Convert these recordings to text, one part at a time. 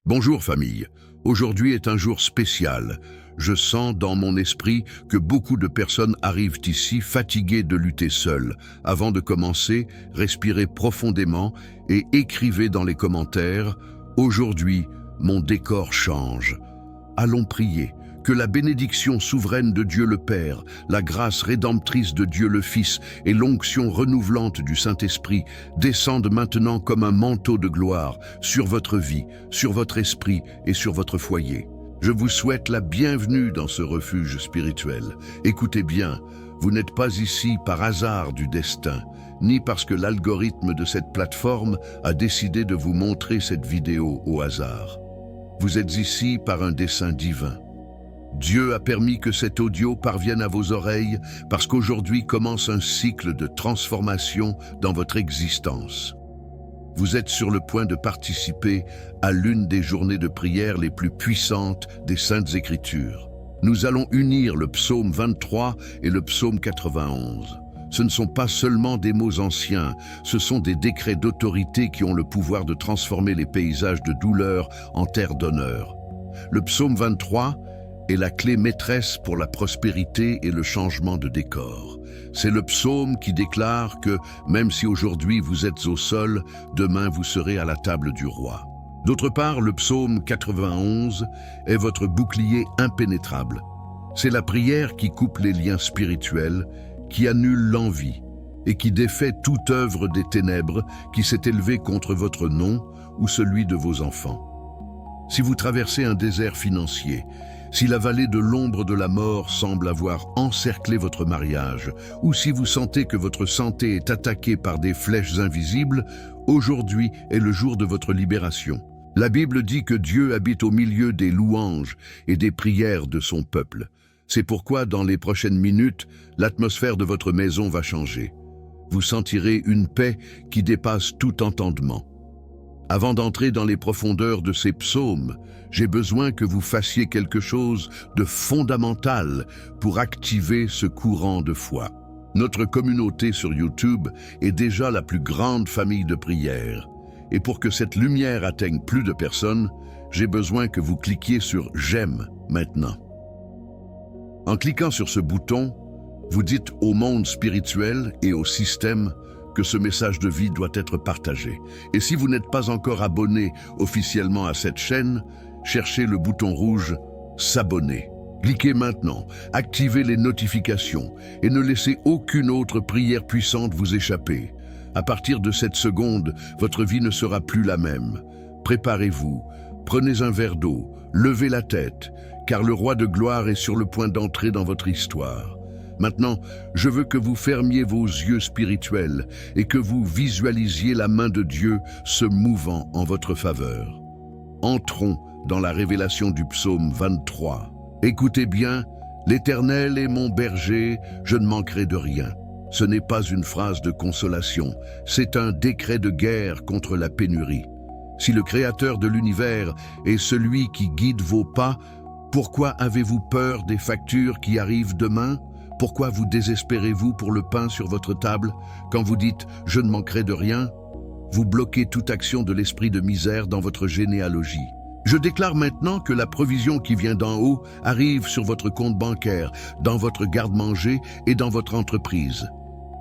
Bonjour famille, aujourd'hui est un jour spécial. Je sens dans mon esprit que beaucoup de personnes arrivent ici fatiguées de lutter seules. Avant de commencer, respirez profondément et écrivez dans les commentaires « Aujourd'hui, mon décor change ». Allons prier. Que la bénédiction souveraine de Dieu le Père, la grâce rédemptrice de Dieu le Fils et l'onction renouvelante du Saint-Esprit descendent maintenant comme un manteau de gloire sur votre vie, sur votre esprit et sur votre foyer. Je vous souhaite la bienvenue dans ce refuge spirituel. Écoutez bien, vous n'êtes pas ici par hasard du destin, ni parce que l'algorithme de cette plateforme a décidé de vous montrer cette vidéo au hasard. Vous êtes ici par un dessein divin. Dieu a permis que cet audio parvienne à vos oreilles parce qu'aujourd'hui commence un cycle de transformation dans votre existence. Vous êtes sur le point de participer à l'une des journées de prière les plus puissantes des Saintes Écritures. Nous allons unir le psaume 23 et le psaume 91. Ce ne sont pas seulement des mots anciens, ce sont des décrets d'autorité qui ont le pouvoir de transformer les paysages de douleur en terre d'honneur. Le psaume 23 est la clé maîtresse pour la prospérité et le changement de décor. C'est le psaume qui déclare que, même si aujourd'hui vous êtes au sol, demain vous serez à la table du roi. D'autre part, le psaume 91 est votre bouclier impénétrable. C'est la prière qui coupe les liens spirituels, qui annule l'envie et qui défait toute œuvre des ténèbres qui s'est élevée contre votre nom ou celui de vos enfants. Si vous traversez un désert financier, si la vallée de l'ombre de la mort semble avoir encerclé votre mariage, ou si vous sentez que votre santé est attaquée par des flèches invisibles, aujourd'hui est le jour de votre libération. La Bible dit que Dieu habite au milieu des louanges et des prières de son peuple. C'est pourquoi, dans les prochaines minutes, l'atmosphère de votre maison va changer. Vous sentirez une paix qui dépasse tout entendement. Avant d'entrer dans les profondeurs de ces psaumes, j'ai besoin que vous fassiez quelque chose de fondamental pour activer ce courant de foi. Notre communauté sur YouTube est déjà la plus grande famille de prière. Et pour que cette lumière atteigne plus de personnes, j'ai besoin que vous cliquiez sur « J'aime » maintenant. En cliquant sur ce bouton, vous dites au monde spirituel et au système que ce message de vie doit être partagé. Et si vous n'êtes pas encore abonné officiellement à cette chaîne, cherchez le bouton rouge « S'abonner ». Cliquez maintenant, activez les notifications et ne laissez aucune autre prière puissante vous échapper. À partir de cette seconde, votre vie ne sera plus la même. Préparez-vous, prenez un verre d'eau, levez la tête, car le roi de gloire est sur le point d'entrer dans votre histoire. Maintenant, je veux que vous fermiez vos yeux spirituels et que vous visualisiez la main de Dieu se mouvant en votre faveur. Entrons dans la révélation du psaume 23. Écoutez bien, « L'Éternel est mon berger, je ne manquerai de rien ». Ce n'est pas une phrase de consolation, c'est un décret de guerre contre la pénurie. Si le Créateur de l'univers est celui qui guide vos pas, pourquoi avez-vous peur des factures qui arrivent demain ? Pourquoi vous désespérez-vous pour le pain sur votre table quand vous dites « je ne manquerai de rien » ? Vous bloquez toute action de l'esprit de misère dans votre généalogie. Je déclare maintenant que la provision qui vient d'en haut arrive sur votre compte bancaire, dans votre garde-manger et dans votre entreprise.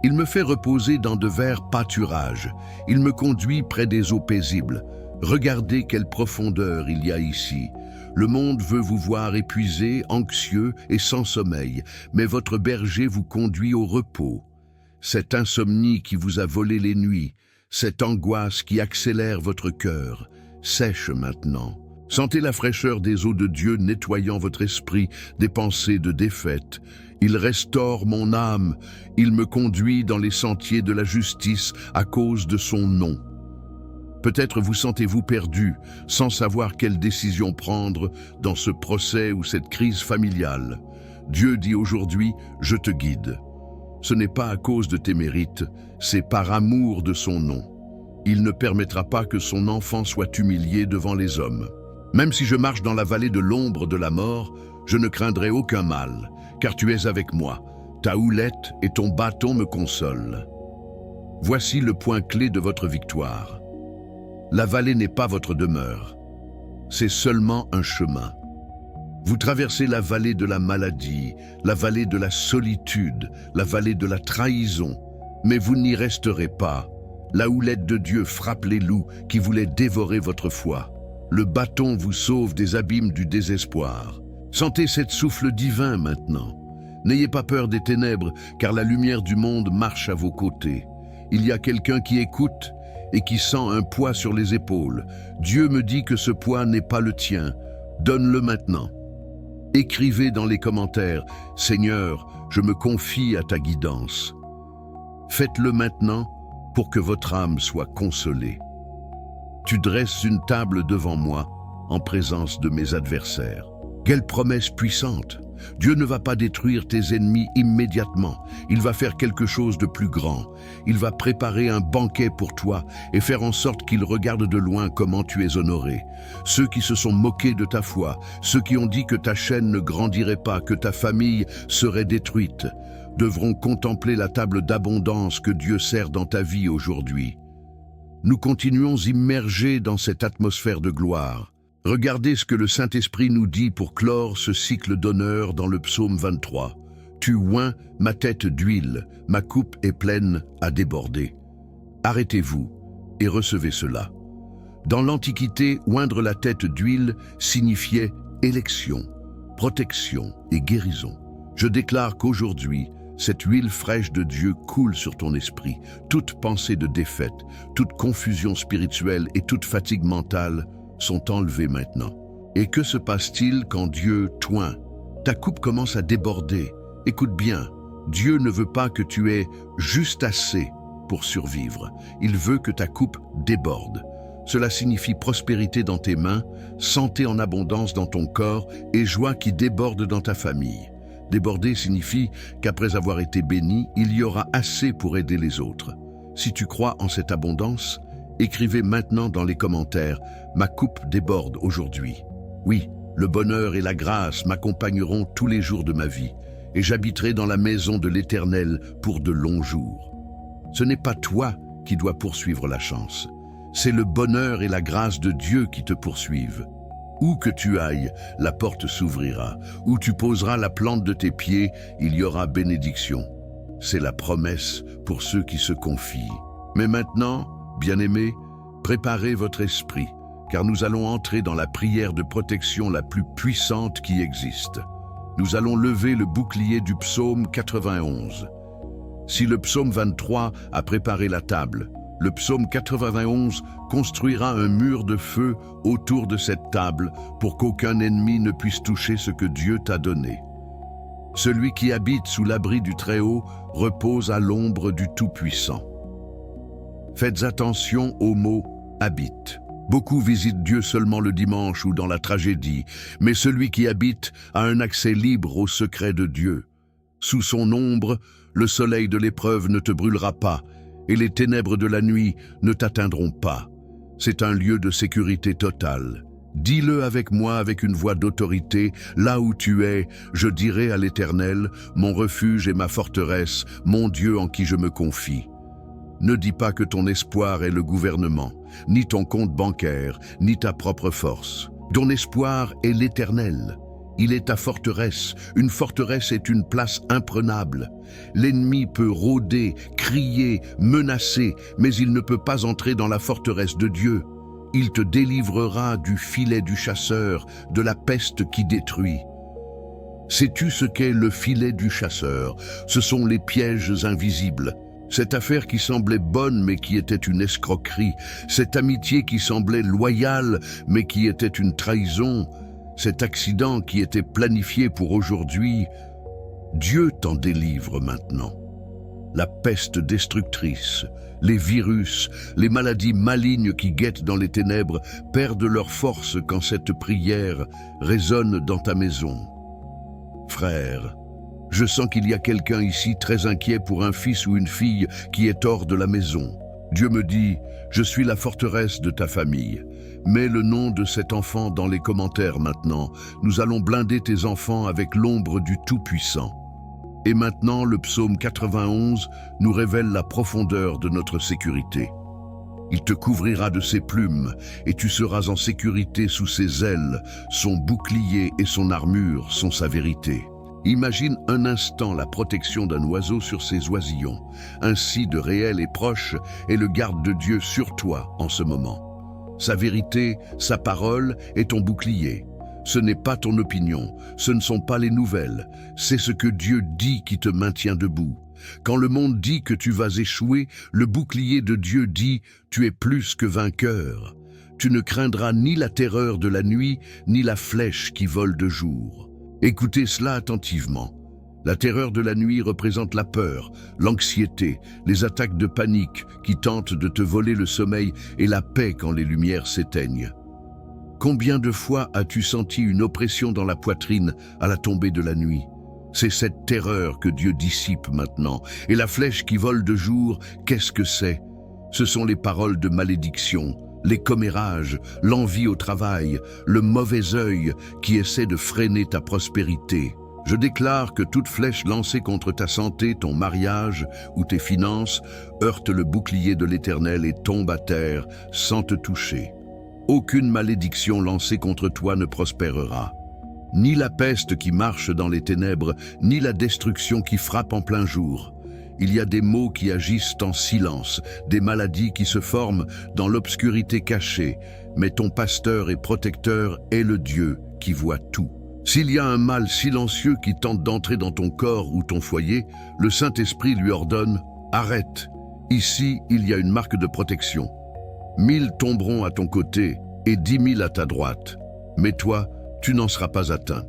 Il me fait reposer dans de verts pâturages. Il me conduit près des eaux paisibles. Regardez quelle profondeur il y a ici. Le monde veut vous voir épuisé, anxieux et sans sommeil, mais votre berger vous conduit au repos. Cette insomnie qui vous a volé les nuits, cette angoisse qui accélère votre cœur, sèche maintenant. Sentez la fraîcheur des eaux de Dieu nettoyant votre esprit des pensées de défaite. Il restaure mon âme, il me conduit dans les sentiers de la justice à cause de son nom. Peut-être vous sentez-vous perdu, sans savoir quelle décision prendre dans ce procès ou cette crise familiale. Dieu dit aujourd'hui, je te guide. Ce n'est pas à cause de tes mérites, c'est par amour de son nom. Il ne permettra pas que son enfant soit humilié devant les hommes. Même si je marche dans la vallée de l'ombre de la mort, je ne craindrai aucun mal, car tu es avec moi. Ta houlette et ton bâton me consolent. Voici le point clé de votre victoire. La vallée n'est pas votre demeure. c'est seulement un chemin. Vous traversez la vallée de la maladie, la vallée de la solitude, la vallée de la trahison, mais vous n'y resterez pas. La houlette de Dieu frappe les loups qui voulaient dévorer votre foi. Le bâton vous sauve des abîmes du désespoir. Sentez cette souffle divin maintenant. N'ayez pas peur des ténèbres, car la lumière du monde marche à vos côtés. Il y a quelqu'un qui écoute et qui sent un poids sur les épaules. Dieu me dit que ce poids n'est pas le tien. Donne-le maintenant. Écrivez dans les commentaires, « Seigneur, je me confie à ta guidance ». Faites-le maintenant pour que votre âme soit consolée. Tu dresses une table devant moi en présence de mes adversaires. Quelle promesse puissante! Dieu ne va pas détruire tes ennemis immédiatement. Il va faire quelque chose de plus grand. Il va préparer un banquet pour toi et faire en sorte qu'ils regardent de loin comment tu es honoré. Ceux qui se sont moqués de ta foi, ceux qui ont dit que ta chaîne ne grandirait pas, que ta famille serait détruite, devront contempler la table d'abondance que Dieu sert dans ta vie aujourd'hui. Nous continuons immergés dans cette atmosphère de gloire. Regardez ce que le Saint-Esprit nous dit pour clore ce cycle d'honneur dans le psaume 23. « Tu oins ma tête d'huile, ma coupe est pleine à déborder. » Arrêtez-vous et recevez cela. Dans l'Antiquité, oindre la tête d'huile signifiait élection, protection et guérison. Je déclare qu'aujourd'hui, cette huile fraîche de Dieu coule sur ton esprit. Toute pensée de défaite, toute confusion spirituelle et toute fatigue mentale sont enlevés maintenant. Et que se passe-t-il quand Dieu t'oint? Ta coupe commence à déborder. Écoute bien, Dieu ne veut pas que tu aies juste assez pour survivre. Il veut que ta coupe déborde. Cela signifie prospérité dans tes mains, santé en abondance dans ton corps et joie qui déborde dans ta famille. Déborder signifie qu'après avoir été béni, il y aura assez pour aider les autres. Si tu crois en cette abondance, écrivez maintenant dans les commentaires « Ma coupe déborde aujourd'hui ». Oui, le bonheur et la grâce m'accompagneront tous les jours de ma vie et j'habiterai dans la maison de l'Éternel pour de longs jours. Ce n'est pas toi qui dois poursuivre la chance. C'est le bonheur et la grâce de Dieu qui te poursuivent. Où que tu ailles, la porte s'ouvrira. Où tu poseras la plante de tes pieds, il y aura bénédiction. C'est la promesse pour ceux qui se confient. Mais maintenant, bien-aimés, préparez votre esprit, car nous allons entrer dans la prière de protection la plus puissante qui existe. Nous allons lever le bouclier du psaume 91. Si le psaume 23 a préparé la table, le psaume 91 construira un mur de feu autour de cette table pour qu'aucun ennemi ne puisse toucher ce que Dieu t'a donné. Celui qui habite sous l'abri du Très-Haut repose à l'ombre du Tout-Puissant. Faites attention au mot « habite ». Beaucoup visitent Dieu seulement le dimanche ou dans la tragédie, mais celui qui habite a un accès libre au secret de Dieu. Sous son ombre, le soleil de l'épreuve ne te brûlera pas, et les ténèbres de la nuit ne t'atteindront pas. C'est un lieu de sécurité totale. Dis-le avec moi avec une voix d'autorité, là où tu es, je dirai à l'Éternel, mon refuge et ma forteresse, mon Dieu en qui je me confie. Ne dis pas que ton espoir est le gouvernement, ni ton compte bancaire, ni ta propre force. Ton espoir est l'Éternel. Il est ta forteresse. Une forteresse est une place imprenable. L'ennemi peut rôder, crier, menacer, mais il ne peut pas entrer dans la forteresse de Dieu. Il te délivrera du filet du chasseur, de la peste qui détruit. Sais-tu ce qu'est le filet du chasseur? Ce sont les pièges invisibles. Cette affaire qui semblait bonne mais qui était une escroquerie, cette amitié qui semblait loyale mais qui était une trahison, cet accident qui était planifié pour aujourd'hui, Dieu t'en délivre maintenant. La peste destructrice, les virus, les maladies malignes qui guettent dans les ténèbres perdent leur force quand cette prière résonne dans ta maison. Frère, je sens qu'il y a quelqu'un ici très inquiet pour un fils ou une fille qui est hors de la maison. Dieu me dit, je suis la forteresse de ta famille. Mets le nom de cet enfant dans les commentaires maintenant. Nous allons blinder tes enfants avec l'ombre du Tout-Puissant. Et maintenant, le psaume 91 nous révèle la profondeur de notre sécurité. Il te couvrira de ses plumes, et tu seras en sécurité sous ses ailes. Son bouclier et son armure sont sa vérité. Imagine un instant la protection d'un oiseau sur ses oisillons. Ainsi de réel et proche est le garde de Dieu sur toi en ce moment. Sa vérité, sa parole est ton bouclier. Ce n'est pas ton opinion, ce ne sont pas les nouvelles, c'est ce que Dieu dit qui te maintient debout. Quand le monde dit que tu vas échouer, le bouclier de Dieu dit « tu es plus que vainqueur ». Tu ne craindras ni la terreur de la nuit, ni la flèche qui vole de jour. Écoutez cela attentivement. La terreur de la nuit représente la peur, l'anxiété, les attaques de panique qui tentent de te voler le sommeil et la paix quand les lumières s'éteignent. Combien de fois as-tu senti une oppression dans la poitrine à la tombée de la nuit? C'est cette terreur que Dieu dissipe maintenant. Et la flèche qui vole de jour, qu'est-ce que c'est? Ce sont les paroles de malédiction, les commérages, l'envie au travail, le mauvais œil qui essaie de freiner ta prospérité. Je déclare que toute flèche lancée contre ta santé, ton mariage ou tes finances heurte le bouclier de l'Éternel et tombe à terre sans te toucher. Aucune malédiction lancée contre toi ne prospérera. Ni la peste qui marche dans les ténèbres, ni la destruction qui frappe en plein jour. Il y a des maux qui agissent en silence, des maladies qui se forment dans l'obscurité cachée, mais ton pasteur et protecteur est le Dieu qui voit tout. S'il y a un mal silencieux qui tente d'entrer dans ton corps ou ton foyer, le Saint-Esprit lui ordonne « Arrête, ici il y a une marque de protection. 1000 tomberont à ton côté et 10 000 à ta droite, mais toi, tu n'en seras pas atteint. »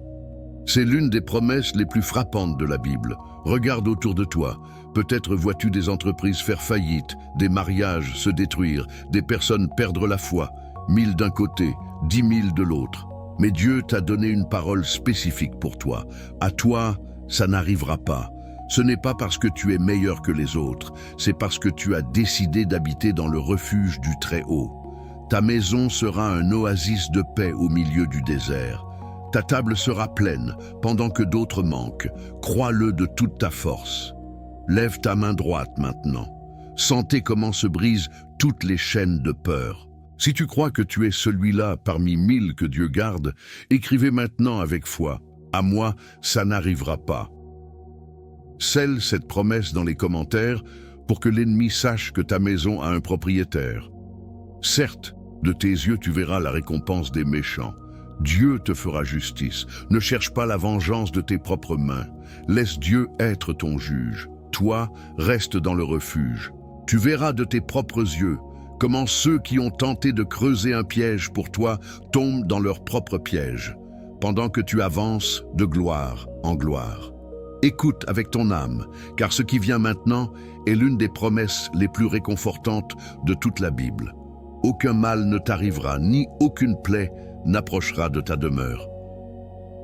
C'est l'une des promesses les plus frappantes de la Bible. Regarde autour de toi. Peut-être vois-tu des entreprises faire faillite, des mariages se détruire, des personnes perdre la foi. 1000 d'un côté, 10 000 de l'autre. Mais Dieu t'a donné une parole spécifique pour toi. À toi, ça n'arrivera pas. Ce n'est pas parce que tu es meilleur que les autres, c'est parce que tu as décidé d'habiter dans le refuge du Très-Haut. Ta maison sera un oasis de paix au milieu du désert. Ta table sera pleine, pendant que d'autres manquent. Crois-le de toute ta force. Lève ta main droite maintenant. Sentez comment se brisent toutes les chaînes de peur. Si tu crois que tu es celui-là parmi 1000 que Dieu garde, écrivez maintenant avec foi. À moi, ça n'arrivera pas. Scelle cette promesse dans les commentaires pour que l'ennemi sache que ta maison a un propriétaire. Certes, de tes yeux tu verras la récompense des méchants. Dieu te fera justice. Ne cherche pas la vengeance de tes propres mains. Laisse Dieu être ton juge. Toi, reste dans le refuge. Tu verras de tes propres yeux comment ceux qui ont tenté de creuser un piège pour toi tombent dans leur propre piège, pendant que tu avances de gloire en gloire. Écoute avec ton âme, car ce qui vient maintenant est l'une des promesses les plus réconfortantes de toute la Bible. Aucun mal ne t'arrivera, ni aucune plaie n'approchera de ta demeure.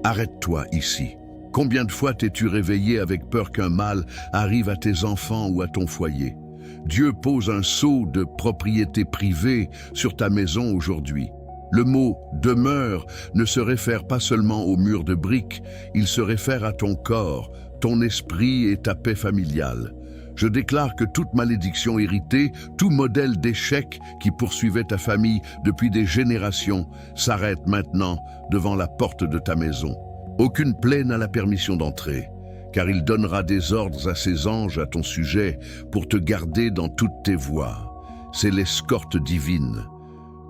Arrête-toi ici. Combien de fois t'es-tu réveillé avec peur qu'un mal arrive à tes enfants ou à ton foyer? Dieu pose un sceau de propriété privée sur ta maison aujourd'hui. Le mot « demeure » ne se réfère pas seulement au mur de briques, il se réfère à ton corps, ton esprit et ta paix familiale. Je déclare que toute malédiction héritée, tout modèle d'échec qui poursuivait ta famille depuis des générations, s'arrête maintenant devant la porte de ta maison. Aucune plaie n'a la permission d'entrer, car il donnera des ordres à ses anges à ton sujet pour te garder dans toutes tes voies. C'est l'escorte divine.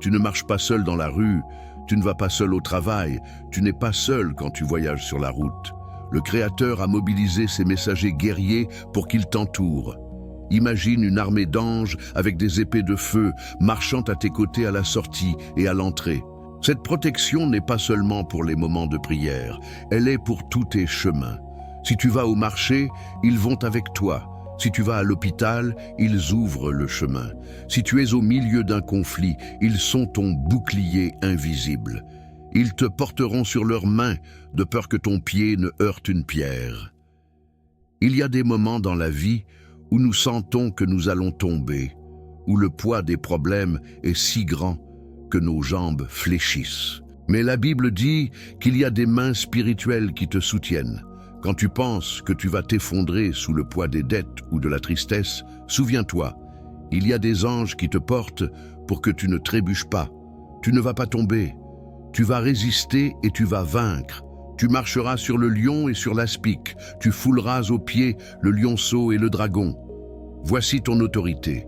Tu ne marches pas seul dans la rue, tu ne vas pas seul au travail, tu n'es pas seul quand tu voyages sur la route. Le Créateur a mobilisé ses messagers guerriers pour qu'ils t'entourent. Imagine une armée d'anges avec des épées de feu marchant à tes côtés à la sortie et à l'entrée. Cette protection n'est pas seulement pour les moments de prière, elle est pour tous tes chemins. Si tu vas au marché, ils vont avec toi. Si tu vas à l'hôpital, ils ouvrent le chemin. Si tu es au milieu d'un conflit, ils sont ton bouclier invisible. Ils te porteront sur leurs mains, de peur que ton pied ne heurte une pierre. Il y a des moments dans la vie où nous sentons que nous allons tomber, où le poids des problèmes est si grand que nos jambes fléchissent. Mais la Bible dit qu'il y a des mains spirituelles qui te soutiennent. Quand tu penses que tu vas t'effondrer sous le poids des dettes ou de la tristesse, souviens-toi, Il y a des anges qui te portent pour que tu ne trébuches pas. Tu ne vas pas tomber. Tu vas résister et tu vas vaincre. Tu marcheras sur le lion et sur l'aspic. Tu fouleras aux pieds le lionceau et le dragon. Voici ton autorité.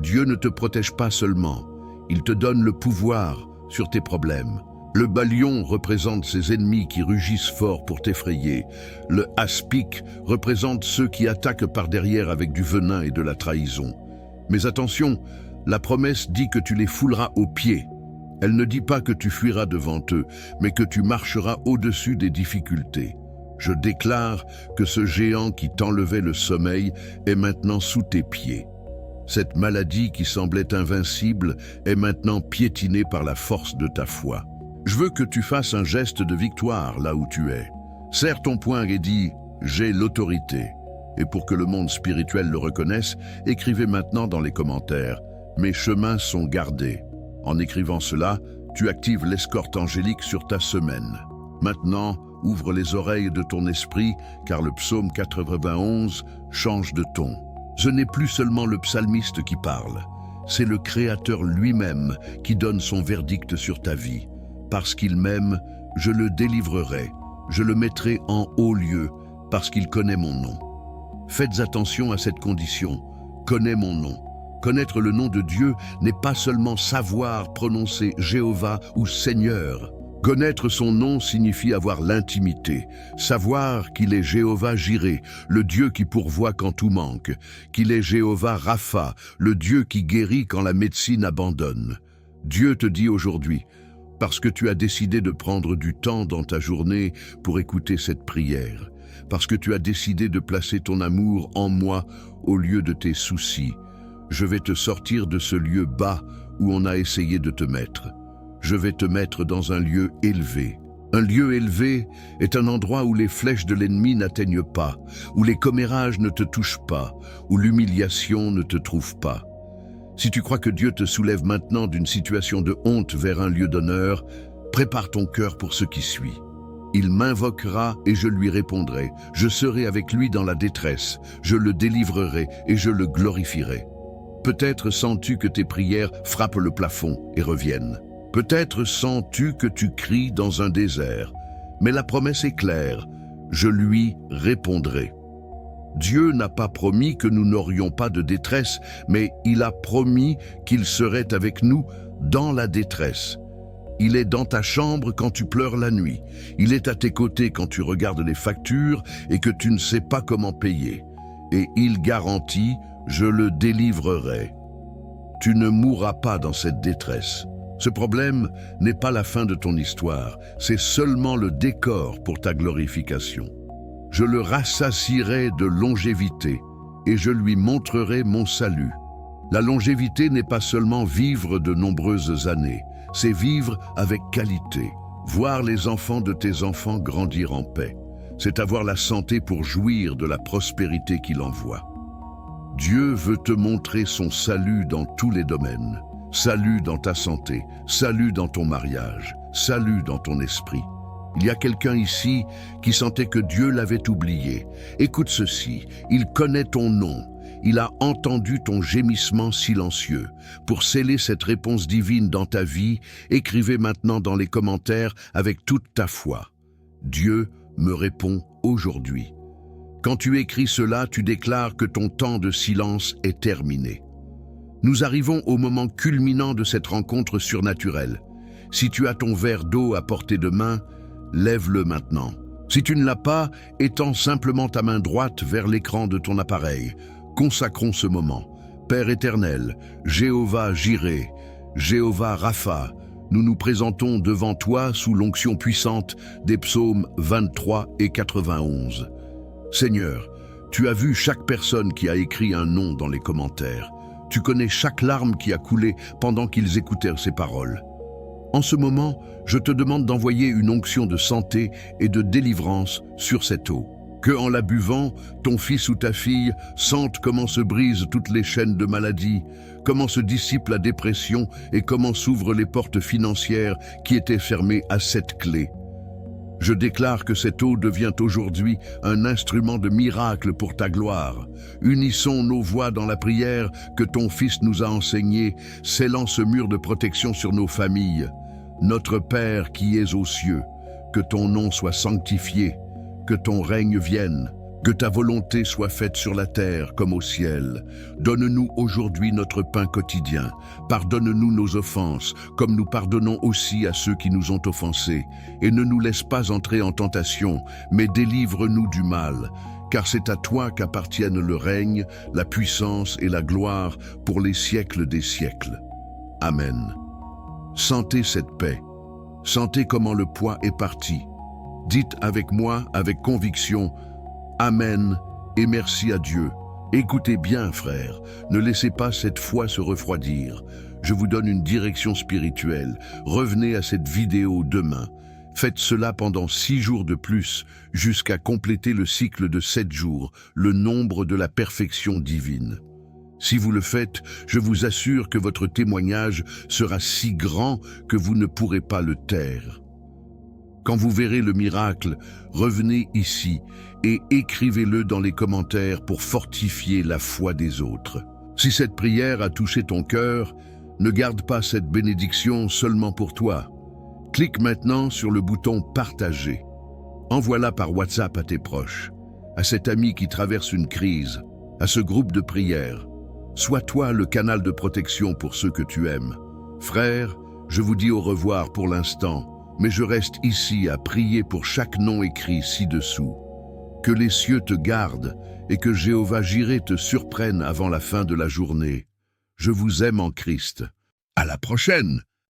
Dieu ne te protège pas seulement. Il te donne le pouvoir sur tes problèmes. Le balion représente ses ennemis qui rugissent fort pour t'effrayer. Le aspic représente ceux qui attaquent par derrière avec du venin et de la trahison. Mais attention, la promesse dit que tu les fouleras aux pieds. Elle ne dit pas que tu fuiras devant eux, mais que tu marcheras au-dessus des difficultés. Je déclare que ce géant qui t'enlevait le sommeil est maintenant sous tes pieds. Cette maladie qui semblait invincible est maintenant piétinée par la force de ta foi. Je veux que tu fasses un geste de victoire là où tu es. Serre ton poing et dis « J'ai l'autorité ». Et pour que le monde spirituel le reconnaisse, écrivez maintenant dans les commentaires « Mes chemins sont gardés ». En écrivant cela, tu actives l'escorte angélique sur ta semaine. Maintenant, ouvre les oreilles de ton esprit, car le psaume 91 change de ton. Ce n'est plus seulement le psalmiste qui parle, c'est le Créateur lui-même qui donne son verdict sur ta vie. Parce qu'il m'aime, je le délivrerai, je le mettrai en haut lieu, parce qu'il connaît mon nom. Faites attention à cette condition, connais mon nom. Connaître le nom de Dieu n'est pas seulement savoir prononcer Jéhovah ou Seigneur. Connaître son nom signifie avoir l'intimité, savoir qu'il est Jéhovah Jiré, le Dieu qui pourvoit quand tout manque, qu'il est Jéhovah Rapha, le Dieu qui guérit quand la médecine abandonne. Dieu te dit aujourd'hui, parce que tu as décidé de prendre du temps dans ta journée pour écouter cette prière, parce que tu as décidé de placer ton amour en moi au lieu de tes soucis, je vais te sortir de ce lieu bas où on a essayé de te mettre. Je vais te mettre dans un lieu élevé. Un lieu élevé est un endroit où les flèches de l'ennemi n'atteignent pas, où les commérages ne te touchent pas, où l'humiliation ne te trouve pas. Si tu crois que Dieu te soulève maintenant d'une situation de honte vers un lieu d'honneur, prépare ton cœur pour ce qui suit. Il m'invoquera et je lui répondrai. Je serai avec lui dans la détresse. Je le délivrerai et je le glorifierai. Peut-être sens-tu que tes prières frappent le plafond et reviennent. Peut-être sens-tu que tu cries dans un désert. Mais la promesse est claire, je lui répondrai. Dieu n'a pas promis que nous n'aurions pas de détresse, mais il a promis qu'il serait avec nous dans la détresse. Il est dans ta chambre quand tu pleures la nuit. Il est à tes côtés quand tu regardes les factures et que tu ne sais pas comment payer. Et il garantit « Je le délivrerai ». Tu ne mourras pas dans cette détresse. Ce problème n'est pas la fin de ton histoire, c'est seulement le décor pour ta glorification. Je le rassasierai de longévité et je lui montrerai mon salut. La longévité n'est pas seulement vivre de nombreuses années, c'est vivre avec qualité, voir les enfants de tes enfants grandir en paix. C'est avoir la santé pour jouir de la prospérité qu'il envoie. Dieu veut te montrer son salut dans tous les domaines. Salut dans ta santé, salut dans ton mariage, salut dans ton esprit. Il y a quelqu'un ici qui sentait que Dieu l'avait oublié. Écoute ceci, il connaît ton nom. Il a entendu ton gémissement silencieux. Pour sceller cette réponse divine dans ta vie, écrivez maintenant dans les commentaires avec toute ta foi. Dieu me répond aujourd'hui. Quand tu écris cela, tu déclares que ton temps de silence est terminé. Nous arrivons au moment culminant de cette rencontre surnaturelle. Si tu as ton verre d'eau à portée de main, lève-le maintenant. Si tu ne l'as pas, étends simplement ta main droite vers l'écran de ton appareil. Consacrons ce moment. Père éternel, Jéhovah Jiré, Jéhovah Rapha, nous nous présentons devant toi sous l'onction puissante des psaumes 23 et 91. Seigneur, tu as vu chaque personne qui a écrit un nom dans les commentaires. Tu connais chaque larme qui a coulé pendant qu'ils écoutèrent ces paroles. En ce moment, je te demande d'envoyer une onction de santé et de délivrance sur cette eau. Que, en la buvant, ton fils ou ta fille sente comment se brisent toutes les chaînes de maladie, comment se dissipe la dépression et comment s'ouvrent les portes financières qui étaient fermées à cette clé. Je déclare que cette eau devient aujourd'hui un instrument de miracle pour ta gloire. Unissons nos voix dans la prière que ton Fils nous a enseignée, scellant ce mur de protection sur nos familles. Notre Père qui es aux cieux, que ton nom soit sanctifié, que ton règne vienne, que ta volonté soit faite sur la terre comme au ciel. Donne-nous aujourd'hui notre pain quotidien. Pardonne-nous nos offenses, comme nous pardonnons aussi à ceux qui nous ont offensés. Et ne nous laisse pas entrer en tentation, mais délivre-nous du mal. Car c'est à toi qu'appartiennent le règne, la puissance et la gloire pour les siècles des siècles. Amen. Sentez cette paix. Sentez comment le poids est parti. Dites avec moi, avec conviction, Amen et merci à Dieu. Écoutez bien, frères, ne laissez pas cette foi se refroidir. Je vous donne une direction spirituelle. Revenez à cette vidéo demain. Faites cela pendant 6 jours de plus, jusqu'à compléter le cycle de 7 jours, le nombre de la perfection divine. Si vous le faites, je vous assure que votre témoignage sera si grand que vous ne pourrez pas le taire. Quand vous verrez le miracle, revenez ici et écrivez-le dans les commentaires pour fortifier la foi des autres. Si cette prière a touché ton cœur, ne garde pas cette bénédiction seulement pour toi. Clique maintenant sur le bouton « Partager ». Envoie-la par WhatsApp à tes proches, à cet ami qui traverse une crise, à ce groupe de prière. Sois toi le canal de protection pour ceux que tu aimes. Frères, je vous dis au revoir pour l'instant, mais je reste ici à prier pour chaque nom écrit ci-dessous. Que les cieux te gardent et que Jéhovah Jireh te surprenne avant la fin de la journée. Je vous aime en Christ. À la prochaine!